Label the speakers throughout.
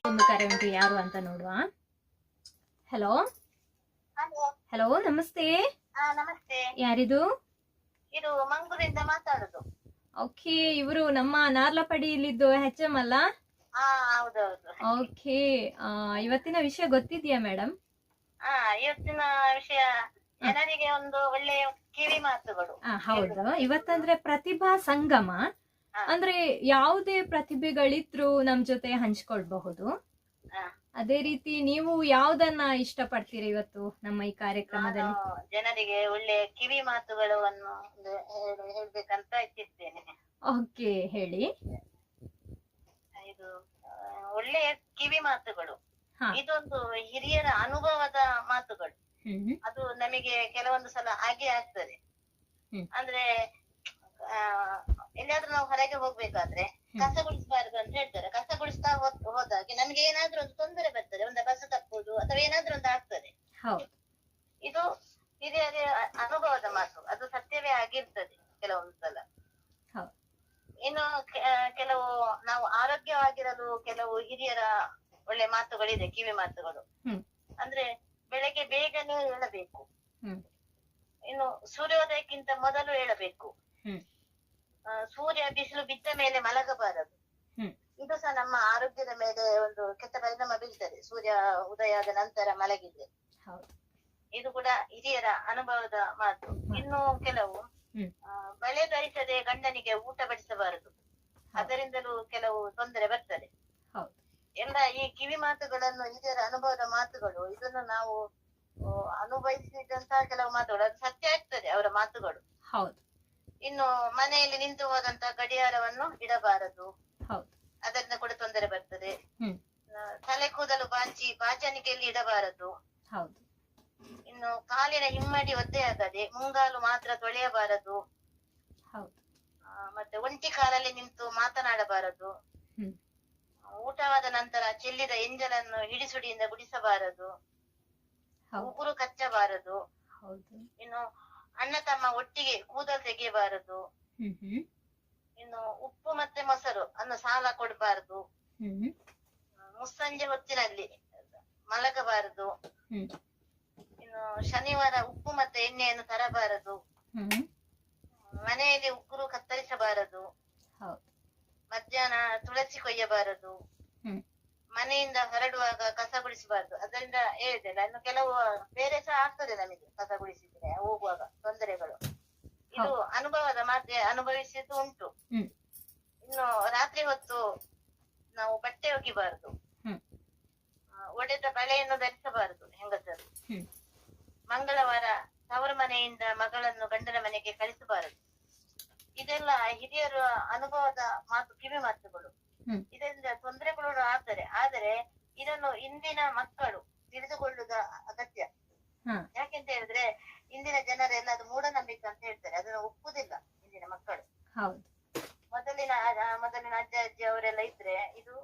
Speaker 1: ಒಂದು ಕರೆ ಉಂಟು, ಯಾರು ಅಂತ ನೋಡುವ. ಹಲೋ ಹಲೋ, ನಮಸ್ತೆ.
Speaker 2: ನಮಸ್ತೆ.
Speaker 1: ಯಾರಿದು?
Speaker 2: ಇದು ಮಂಗಳೂರಿಂದ ಮಾತಾಡುದು.
Speaker 1: ಓಕೆ, ಇವರು ನಮ್ಮ ನಾರ್ಲಪಡಿಯಲ್ಲಿದ್ದು HM ಅಲ್ಲ?
Speaker 2: ಹೌದೌದು.
Speaker 1: ಓಕೆ, ಇವತ್ತಿನ ವಿಷಯ ಗೊತ್ತಿದ್ಯಾ ಮೇಡಮ್?
Speaker 2: ಇವತ್ತಿನ ವಿಷಯ ಜನರಿಗೆ ಒಂದು ಒಳ್ಳೆಯ ಕಿವಿ ಮಾತುಗಳು.
Speaker 1: ಹೌದು, ಇವತ್ತಂದ್ರೆ ಪ್ರತಿಭಾ ಸಂಗಮ. ಅಂದ್ರೆ ಯಾವುದೇ ಪ್ರತಿಭೆಗಳಿದ್ರು ನಮ್ ಜೊತೆ ಹಂಚ್ಕೊಳ್ಬಹುದು. ಅದೇ ರೀತಿ ನೀವು ಯಾವ್ದನ್ನ ಇಷ್ಟಪಡ್ತೀರಿ ಇವತ್ತು ನಮ್ಮ ಈ ಕಾರ್ಯಕ್ರಮದಲ್ಲಿ?
Speaker 2: ಜನರಿಗೆ ಒಳ್ಳೆಯ ಕಿವಿ ಮಾತುಗಳನ್ನು ಹೇಳ್ಬೇಕಂತ ಇಚ್ಛಿಸ್ತೇನೆ.
Speaker 1: ಓಕೆ, ಹೇಳಿ.
Speaker 2: ಇದು ಒಳ್ಳೆಯ ಕಿವಿ ಮಾತುಗಳು, ಇದೊಂದು ಹಿರಿಯರ ಅನುಭವದ ಮಾತುಗಳು. ಅದು ನಮಗೆ ಕೆಲವೊಂದು ಸಲ ಹಾಗೆ ಆಗ್ತದೆ. ಅಂದ್ರೆ ಎಲ್ಲಿಯಾದ್ರೂ ನಾವು ಹೊರಗೆ ಹೋಗ್ಬೇಕಾದ್ರೆ ಕಸ ಗುಡಿಸಬಾರದು ಅಂತ ಹೇಳ್ತಾರೆ. ಕಸ ಗುಡಿಸ್ತಾ ಹೋದಾಗೆ ನಮ್ಗೆ ಏನಾದ್ರೂ ಒಂದು ತೊಂದರೆ ಬರ್ತದೆ, ಒಂದು ಬಸ್ ತಪ್ಪುದು ಅಥವಾ ಏನಾದ್ರೂ ಒಂದು ಆಗ್ತದೆ. ಇದು ಹಿರಿಯರ ಅನುಭವದ ಮಾತು, ಅದು ಸತ್ಯವೇ ಆಗಿರ್ತದೆ ಕೆಲವೊಂದು ಸಲ. ಇನ್ನು ಕೆಲವು ನಾವು ಆರೋಗ್ಯವಾಗಿರಲು ಕೆಲವು ಹಿರಿಯರ ಒಳ್ಳೆ ಮಾತುಗಳಿದೆ, ಕಿವಿ ಮಾತುಗಳು. ಅಂದ್ರೆ ಬೆಳಗ್ಗೆ ಬೇಗನೆ ಏಳಬೇಕು, ಇನ್ನು ಸೂರ್ಯೋದಯಕ್ಕಿಂತ ಮೊದಲು ಏಳಬೇಕು, ಸೂರ್ಯ ಬಿಸಿಲು ಬಿದ್ದ ಮೇಲೆ ಮಲಗಬಾರದು. ಇದು ಸಹ ನಮ್ಮ ಆರೋಗ್ಯದ ಮೇಲೆ ಒಂದು ಕೆಟ್ಟ ಪರಿಣಾಮ ಬೀಳ್ತದೆ, ಸೂರ್ಯ ಉದಯ ಆದ ನಂತರ ಮಲಗಿದ್ರೆ. ಇದು ಕೂಡ ಹಿರಿಯರ ಅನುಭವದ ಮಾತು. ಇನ್ನು ಕೆಲವು ಬಳೆ ಧರಿಸದೆ ಗಂಡನಿಗೆ ಊಟ ಬಡಿಸಬಾರದು, ಅದರಿಂದಲೂ ಕೆಲವು ತೊಂದರೆ ಬರ್ತದೆ. ಎಲ್ಲ ಈ ಕಿವಿ ಮಾತುಗಳನ್ನು, ಹಿರಿಯರ ಅನುಭವದ ಮಾತುಗಳು, ಇದನ್ನು ನಾವು ಅನುಭವಿಸಿದಂತಹ ಕೆಲವು ಮಾತುಗಳು, ಅದು ಸತ್ಯ ಆಗ್ತದೆ ಅವರ ಮಾತುಗಳು. ಇನ್ನು ಮನೆಯಲ್ಲಿ ನಿಂತು ಹೋದಂತಹ ಗಡಿಯಾರವನ್ನು ಇಡಬಾರದು, ಅದರಿಂದ ಕೂಡ ತೊಂದರೆ ಬರ್ತದೆ. ತಲೆ ಕೂದಲು ಬಾಚಣಿಕೆಯಲ್ಲಿ ಇಡಬಾರದು. ಇನ್ನು ಕಾಲಿನ ಹಿಮ್ಮಡಿ ಒದ್ದೆಯಾಗದೆ ಮುಂಗಾಲು ಮಾತ್ರ ತೊಳೆಯಬಾರದು. ಮತ್ತೆ ಒಂಟಿ ಕಾಲಲ್ಲಿ ನಿಂತು ಮಾತನಾಡಬಾರದು. ಊಟವಾದ ನಂತರ ಚೆಲ್ಲಿದ ಎಂಜಲನ್ನು ಹಿಡಿಸುಡಿಯಿಂದ ಗುಡಿಸಬಾರದು. ಉಗುರು ಕಚ್ಚಬಾರದು. ಇನ್ನು ಅಣ್ಣ ತಮ್ಮ ಒಟ್ಟಿಗೆ ಕೂದಲು ತೆಗೆಯಬಾರದು. ಇನ್ನು ಉಪ್ಪು ಮತ್ತೆ ಮೊಸರು ಅನ್ನು ಸಾಲ ಕೊಡಬಾರದು. ಮುಸ್ಸಂಜೆ ಹೊತ್ತಿನಲ್ಲಿ ಮಲಗಬಾರದು. ಇನ್ನು ಶನಿವಾರ ಉಪ್ಪು ಮತ್ತೆ ಎಣ್ಣೆಯನ್ನು ತರಬಾರದು. ಮನೆಯಲ್ಲಿ ಉಗುರು ಕತ್ತರಿಸಬಾರದು. ಮಧ್ಯಾಹ್ನ ತುಳಸಿ ಕೊಯ್ಯಬಾರದು. ಮನೆಯಿಂದ ಹೊರಡುವಾಗ ಕಸ ಗುಡಿಸಬಾರದು. ಅದರಿಂದ ಹೇಳಿದೆ ನಾನು, ಕೆಲವು ಬೇರೆ ಸಹ ಆಗ್ತದೆ ನಮಗೆ ಕಸ ಗುಡಿಸಿದ್ರೆ ಹೋಗುವಾಗ ತೊಂದರೆಗಳು. ಇದು ಅನುಭವದ ಮಾತೆ, ಅನುಭವಿಸಿದ್ದು ಉಂಟು. ಇನ್ನು ರಾತ್ರಿ ಹೊತ್ತು ನಾವು ಬಟ್ಟೆ ಒಗಿಬಾರದು. ಒಡೆದ ಬಳೆಯನ್ನು ಧರಿಸಬಾರದು ಹೆಂಗಸರು. ಮಂಗಳವಾರ ತವರು ಮನೆಯಿಂದ ಮಗಳನ್ನು ಗಂಡನ ಮನೆಗೆ ಕಳಿಸಬಾರದು. ಇದೆಲ್ಲ ಹಿರಿಯರ ಅನುಭವದ ಮಾತು, ಕಿವಿ ಮಾತುಗಳು. ಇದರಿಂದ ತೊಂದರೆಗಳು ಆಗ್ತದೆ, ಆದರೆ ಇದನ್ನು ಇಂದಿನ ಮಕ್ಕಳು ತಿಳಿದುಕೊಳ್ಳುವುದು ಅಗತ್ಯ. ಯಾಕೆಂತ ಹೇಳಿದ್ರೆ ಇಂದಿನ ಜನರೆಲ್ಲ ಅದು ಮೂಢನಂಬಿಕೆ ಅಂತ ಹೇಳ್ತಾರೆ, ಅದನ್ನು ಒಪ್ಪುದಿಲ್ಲ ಇಂದಿನ ಮಕ್ಕಳು. ಮೊದಲಿನ ಅಜ್ಜ ಅಜ್ಜಿ ಅವರೆಲ್ಲ ಇದ್ರೆ ಇದು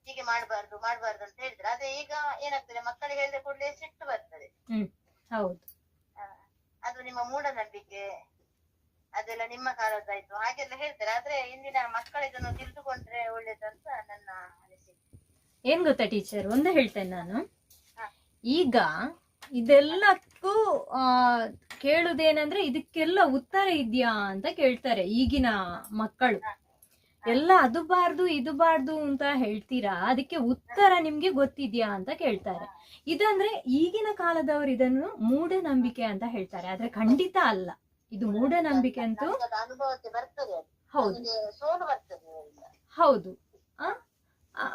Speaker 2: ಹೀಗೆ ಮಾಡಬಾರ್ದು ಅಂತ ಹೇಳಿದ್ರೆ, ಅದೇ ಈಗ ಏನಾಗ್ತದೆ, ಮಕ್ಕಳಿಗೆ ಹೇಳಿದ ಕೂಡಲೇ ಸಿಟ್ಟು ಬರ್ತದೆ. ಅದು ನಿಮ್ಮ ಮೂಢನಂಬಿಕೆ, ಅದೆಲ್ಲ ನಿಮ್ಮ ಕಾಲದ್ದಾಯ್ತು ಹಾಗೆಲ್ಲ ಹೇಳ್ತಾರೆ. ಆದ್ರೆ ಇಂದಿನ ಮಕ್ಕಳು ಇದನ್ನು ತಿಳಿದುಕೊಂಡ್ರೆ ಒಳ್ಳೇದಂತ ನನ್ನ ಅನಿಸಿಕೆ.
Speaker 1: ಏನ್ ಗೊತ್ತಾ ಟೀಚರ್, ಒಂದು ಹೇಳ್ತೇನೆ ನಾನು. ಈಗ ಇದೆಲ್ಲಕ್ಕೂ ಕೇಳುದೇನಂದ್ರೆ ಇದಕ್ಕೆಲ್ಲ ಉತ್ತರ ಇದ್ಯಾ ಅಂತ ಕೇಳ್ತಾರೆ ಈಗಿನ ಮಕ್ಕಳು. ಎಲ್ಲ ಅದು ಬಾರ್ದು ಇದು ಬಾರ್ದು ಅಂತ ಹೇಳ್ತೀರಾ, ಅದಕ್ಕೆ ಉತ್ತರ ನಿಮ್ಗೆ ಗೊತ್ತಿದ್ಯಾ ಅಂತ ಕೇಳ್ತಾರೆ. ಇದಂದ್ರೆ ಈಗಿನ ಕಾಲದವರು ಇದನ್ನು ಮೂಢನಂಬಿಕೆ ಅಂತ ಹೇಳ್ತಾರೆ, ಆದ್ರೆ ಖಂಡಿತ ಅಲ್ಲ, ಇದು ಮೂಢನಂಬಿಕೆ ಅಂತೂ ಹೌದು.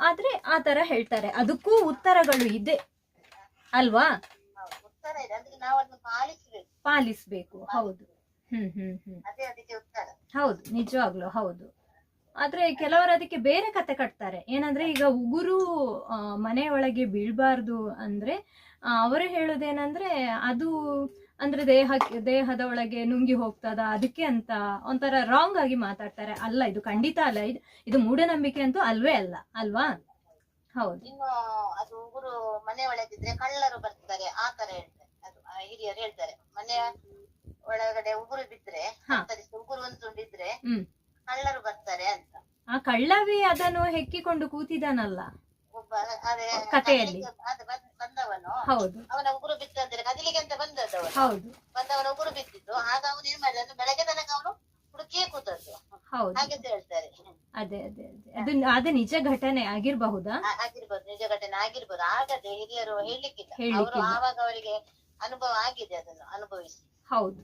Speaker 1: ಆದ್ರೆ ಆ ತರ ಹೇಳ್ತಾರೆ, ಅದಕ್ಕೂ ಉತ್ತರಗಳು ಇದೆ ಅಲ್ವಾ? ಪಾಲಿಸ್ಬೇಕು. ಹೌದು. ಹೌದು, ನಿಜವಾಗ್ಲು ಹೌದು. ಆದ್ರೆ ಕೆಲವರು ಅದಕ್ಕೆ ಬೇರೆ ಕತೆ ಕಟ್ತಾರೆ. ಏನಂದ್ರೆ ಈಗ ಉಗುರು ಮನೆಯೊಳಗೆ ಬೀಳ್ಬಾರ್ದು ಅಂದ್ರೆ ಅವರು ಹೇಳುದೇನಂದ್ರೆ ಅದು ಅಂದ್ರೆ ದೇಹದ ಒಳಗೆ ನುಂಗಿ ಹೋಗ್ತದ, ಅದಕ್ಕೆ ಅಂತ ಒಂಥರ ರಾಂಗ್ ಆಗಿ ಮಾತಾಡ್ತಾರೆ. ಅಲ್ಲ, ಇದು ಖಂಡಿತ ಅಲ್ಲ, ಇದು ಮೂಢನಂಬಿಕೆ ಅಂತೂ ಅಲ್ವೇ ಅಲ್ಲ ಅಲ್ವಾ? ಹೌದು.
Speaker 2: ಇನ್ನು ಅದು ಉಗುರು ಮನೆ ಒಳಗಿದ್ರೆ ಕಳ್ಳರು ಬರ್ತಾರೆ ಆ ತರ ಹೇಳ್ತಾರೆ, ಅದು ಹಿರಿಯರು ಹೇಳ್ತಾರೆ. ಮನೆಯ ಒಳಗಡೆ ಉಗುರು ಬಿದ್ರೆ, ಉಗುರು ಒಂದುಂಡಿದ್ರೆ ಕಳ್ಳರು ಬರ್ತಾರೆ ಅಂತ.
Speaker 1: ಆ ಕಳ್ಳವೇ ಅದನ್ನು ಹೆಕ್ಕಿಕೊಂಡು ಕೂತಿದಾನಲ್ಲ,
Speaker 2: ಒಬ್ಬ ಅದೇ
Speaker 1: ಕಥೆಯಲ್ಲಿ.
Speaker 2: ಬಂದವನು
Speaker 1: ಹೌದು
Speaker 2: ಅವನ ಉಗುರು ಬಿತ್ತು ಅಂದ್ರೆ ಕದಿಲಿಗೆ ಅಂತ ಬಂದದ್ದು
Speaker 1: ಹೌದು
Speaker 2: ಬಂದವನ ಉಗುರು ಬಿತ್ತಿದ್ದು. ಆಗ ಅವನು ಏನ್ ಮಾಡಿದ ಬೆಳಗ್ಗೆ ತನಕ ಅವನು ಹುಡುಕಿಯೇ ಕೂತದ್ದು
Speaker 1: ಹೌದು
Speaker 2: ಹಾಗೆ ಹೇಳ್ತಾರೆ.
Speaker 1: ಅದೇ ಅದೇ ಅದೇ ಅದು ನಿಜ ಘಟನೆ ಆಗಿರಬಹುದಾ?
Speaker 2: ಆಗಿರ್ಬೋದು, ನಿಜ ಘಟನೆ ಆಗಿರ್ಬೋದು. ಆಗದೆ ಹಿರಿಯರು ಹೇಳ್ಲಿಕ್ಕಿಲ್ಲ. ಅವರು
Speaker 1: ಹೇಳ್ಲಿಕ್ಕಿಲ್ಲ.
Speaker 2: ಆವಾಗ ಅವರಿಗೆ ಅನುಭವ ಆಗಿದೆ, ಅದನ್ನು ಅನುಭವಿಸಿ.
Speaker 1: ಹೌದು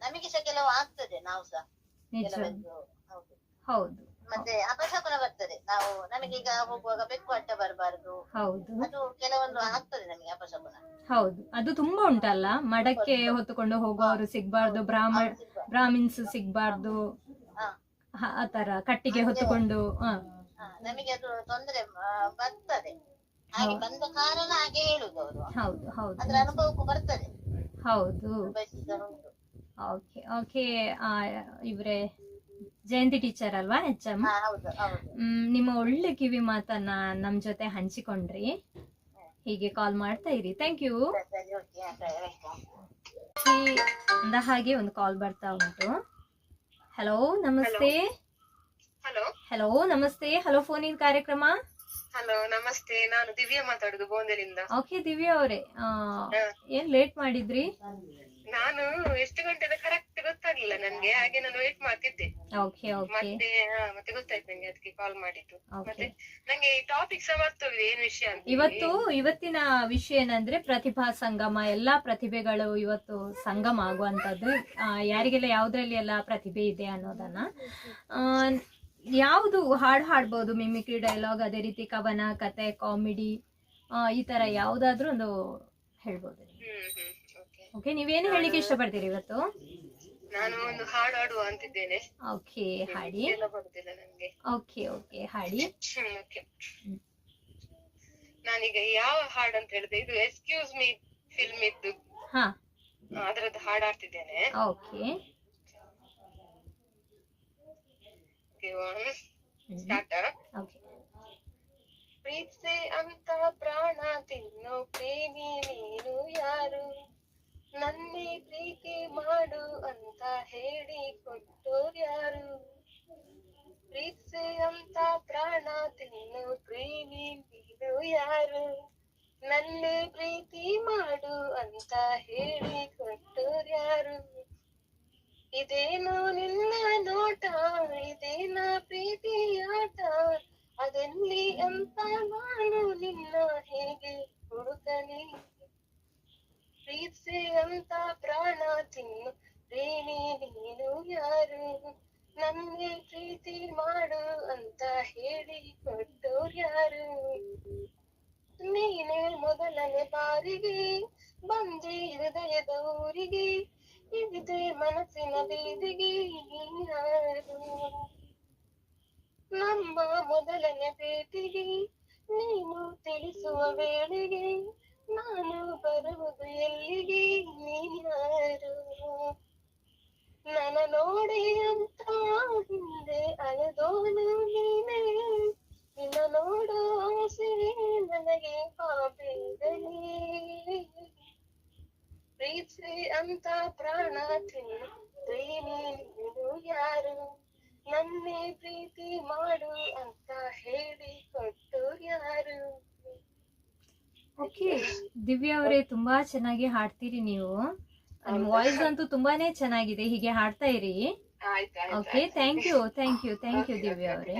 Speaker 2: ನಮಗೆ ಸಹ ಕೆಲವು ಆಗ್ತದೆ, ನಾವು ಸಹ
Speaker 1: ನಿಜ.
Speaker 2: ಕೆಲವೊಂದು. ಹೌದು.
Speaker 1: ಹೌದು
Speaker 2: ಮತ್ತೆ ಅಪಶಕುನ ಬರ್ತದೆ. ನಾವು ನಮಗೀಗ ಹೋಗುವಾಗ ಬೆಕ್ಕು ಅಡ್ಡ ಬರಬಾರದು,
Speaker 1: ಹೌದು
Speaker 2: ಅದು ಕೆಲವೊಂದು ಆಗ್ತದೆ ನಮಗೆ ಅಪಶಕುನ.
Speaker 1: ಹೌದು ಅದು ತುಂಬಾ ಉಂಟಲ್ಲ. ಮಡಕ್ಕೆ ಹೊತ್ತುಕೊಂಡು ಹೋಗುವವರು ಸಿಗ್ಬಾರ್ದು, ಬ್ರಾಹ್ಮಿನ್ಸ್ ಸಿಗ್ಬಾರ್ದು,
Speaker 2: ಹ.
Speaker 1: ಆತರ ಕಟ್ಟಿಗೆ ಹೊತ್ತುಕೊಂಡು.
Speaker 2: ನಮಗೆ ಅದು ತೊಂದರೆ ಬರ್ತದೆ. ಹಾಗೆ ಬಂದ ಕಾರಣ ಹಾಗೆ ಹೇಳುದು ಅವರು.
Speaker 1: ಹೌದು ಹೌದು
Speaker 2: ಅದ್ರ ಅನುಭವಕ್ಕೂ ಬರ್ತದೆ.
Speaker 1: ಹೌದು.
Speaker 2: ಅನುಭವಿಸಿದವರುಂಟು.
Speaker 1: Okay okay. ಇವ್ರೆ ಜಯಂತಿ ಟೀಚರ್ ಅಲ್ವಾ, HM?
Speaker 2: ಹೌದು ಹೌದು.
Speaker 1: ನಿಮ್ಮ ಒಳ್ಳೆ ಕಿವಿ ಮಾತನ್ನ ನಮ್ ಜೊತೆ ಹಂಚಿಕೊಂಡ್ರಿ. ಹೀಗೆ ಕಾಲ್ ಮಾಡ್ತಾ ಇರಿ. Thank you.
Speaker 2: ಸರಿ, ಓಕೆ, ವೆಲ್ಕಮ್.
Speaker 1: ಅಂದ ಹಾಗೆ ಒಂದು ಕಾಲ್ ಬರ್ತಾ ಉಂಟು. ಹಲೋ ನಮಸ್ತೆ. ಹಲೋ ನಮಸ್ತೆ. ಹಲೋ ಫೋನ್ ಇನ್ ಕಾರ್ಯಕ್ರಮ.
Speaker 3: ಹಲೋ ನಮಸ್ತೆ, ನಾನು ದಿವ್ಯಾ ಮಾತಾಡುದು ಬೋಂದೆಲಿಂದ.
Speaker 1: ಓಕೆ ದಿವ್ಯಾ ಅವರೇ, ಏನ್ ಲೇಟ್ ಮಾಡಿದ್ರಿ?
Speaker 3: ನಾನು ಎಷ್ಟು ಗಂಟೆದ ಕರೆಕ್ಟ್ ಗೊತ್ತಾಗ್ಲಿಲ್ಲ ನನ್ಗೆ, ಹಾಗೆ ನಾನು ವೇಟ್ ಮಾಡ್ತಿದ್ದೆ.
Speaker 1: ಓಕೆ ಓಕೆ
Speaker 3: ಮತ್ತೆ ಗೊತ್ತಾಯ್ತು ನಂಗೆ, ಅದಕ್ಕೆ ಕಾಲ್ ಮಾಡಿದ್ದು. ಮತ್ತೆ ನಂಗೆ ಟಾಪಿಕ್ ಸಹ ಮರ್ತೋಗಿದೆ, ಏನ್ ವಿಷಯ ಅಂತ.
Speaker 1: ಇವತ್ತಿನ ವಿಷಯ ಏನಂದ್ರೆ ಪ್ರತಿಭಾ ಸಂಗಮ. ಎಲ್ಲಾ ಪ್ರತಿಭೆಗಳು ಇವತ್ತು ಸಂಗಮ ಆಗುವಂತದ್ದು. ಯಾರಿಗೆಲ್ಲ ಯಾವ್ದ್ರಲ್ಲಿ ಎಲ್ಲ ಪ್ರತಿಭೆ ಇದೆ ಅನ್ನೋದನ್ನ, ಯಾವುದು ಹಾಡು ಹಾಡ್ಬೋದು, ಮಿಮಿಕ್ರಿ, ಡೈಲಾಗ್, ಅದೇ ರೀತಿ ಕವನ, ಕತೆ, ಕಾಮಿಡಿ, ಈ ತರ ಯಾವ್ದಾದ್ರು ಒಂದು ಹೇಳ್ಬೋದು. ಓಕೆ, ನೀವೇನು ಹೇಳಿಕ್ಕೆ ಇಷ್ಟಪಡ್ತೀರಿ ಇವತ್ತು?
Speaker 3: ನಾನು ಒಂದು ಹಾಡು ಹಾಡುವ ಅಂತಿದ್ದೇನೆ.
Speaker 1: ಓಕೆ ಹಾಡಿ.
Speaker 3: ಬರುದಿಲ್ಲ ನನ್ಗೆ.
Speaker 1: ಓಕೆ ಓಕೆ ಹಾಡಿ.
Speaker 3: ಓಕೆ, ನಾನೀಗ ಯಾವ ಹಾಡು ಅಂತ ಹೇಳಿದೆ, ಇದು ಎಕ್ಸ್ಕ್ಯೂಸ್ ಮೀ ಫಿಲ್ಮ್ ಇದ್ದು ಅದರದ್ದು ಹಾಡು ಹಾಡ್ತಿದ್ದೇನೆ.
Speaker 1: Okay
Speaker 3: start.
Speaker 1: ಓಕೆ.
Speaker 3: ಪ್ರೀತಿಸೆ ಅಂತ ಪ್ರಾಣ ತಿನ್ನು ಪ್ರೇಮಿ ನೀನು ಯಾರು, ನನ್ನೇ ಪ್ರೀತಿ ಮಾಡು ಅಂತ ಹೇಳಿ ಕೊಟ್ಟೋರ್ಯಾರು. ಪ್ರೀತಿಸೆ ಅಂತ ಪ್ರಾಣ ತಿನ್ನು ಪ್ರೇಮಿ ನೀನು ಯಾರು, ನನ್ನೇ ಪ್ರೀತಿ ಮಾಡು ಅಂತ ಹೇಳಿ ಕೊಟ್ಟೋರ್ಯಾರು. ಇದೇನು ನಿನ್ನ ನೋಟ, ಇದೇನ ಪ್ರೀತಿ ಆಟ, ಅದೆಲ್ಲಿ ಅಂತ ನಾನು ನಿನ್ನ ಹೇಗೆ ಹುಡುಕಲಿ. ಪ್ರೀತಿಸೆ ಅಂತ ಪ್ರಾಣ ತಿನ್ನು ಪ್ರೇಮಿ ನೀನು ಯಾರು, ನನ್ನೇ ಪ್ರೀತಿ ಮಾಡು ಅಂತ ಹೇಳಿ ಕೊಟ್ಟೋರ್ಯಾರು. ನೀನೇ ಮೊದಲನೇ ಬಾರಿಗೆ ಬಂದೆ ಹೃದಯದ ಊರಿಗೆ, ಇದೆ ಮನಸ್ಸಿನ ಬೀದಿಗೆ ಯಾರು. ನಮ್ಮ ಮೊದಲನೇ ಭೇಟಿಗೆ ನೀನು ತಿಳಿಸುವ ವೇಳೆಗೆ ನಾನು ಬರುವುದು ಎಲ್ಲಿಗೆ ನೀನಾರು. ನನ್ನ ನೋಡಿ ಅಂತ ಹಿಂದೆ ಅಳದೋನು ನೀನೇ, ನಿನ್ನ ನೋಡೋ ಆಸೆ ನನಗೆ ಬೇಗನೆ. ಪ್ರೀತಿ ಅಂತ ಪ್ರಾಣ ತಿನ್ನು ಪ್ರೇಮಿ ನೀನು ಯಾರು, ನನ್ನೇ ಪ್ರೀತಿ ಮಾಡು ಅಂತ ಹೇಳಿ ಕೊಟ್ಟೋರು ಯಾರು.
Speaker 1: ಓಕೆ ದಿವ್ಯಾ ಅವರೇ, ತುಂಬಾ ಚೆನ್ನಾಗಿ ಹಾಡ್ತೀರಿ ನೀವು. ನಿಮ್ಮ ವಾಯ್ಸ್ ಅಂತೂ ತುಂಬಾನೇ ಚೆನ್ನಾಗಿದೆ. ಹೀಗೆ ಹಾಡ್ತಾ ಇರಿ. ಓಕೆ, ಥ್ಯಾಂಕ್ ಯು ದಿವ್ಯಾ ಅವರೇ.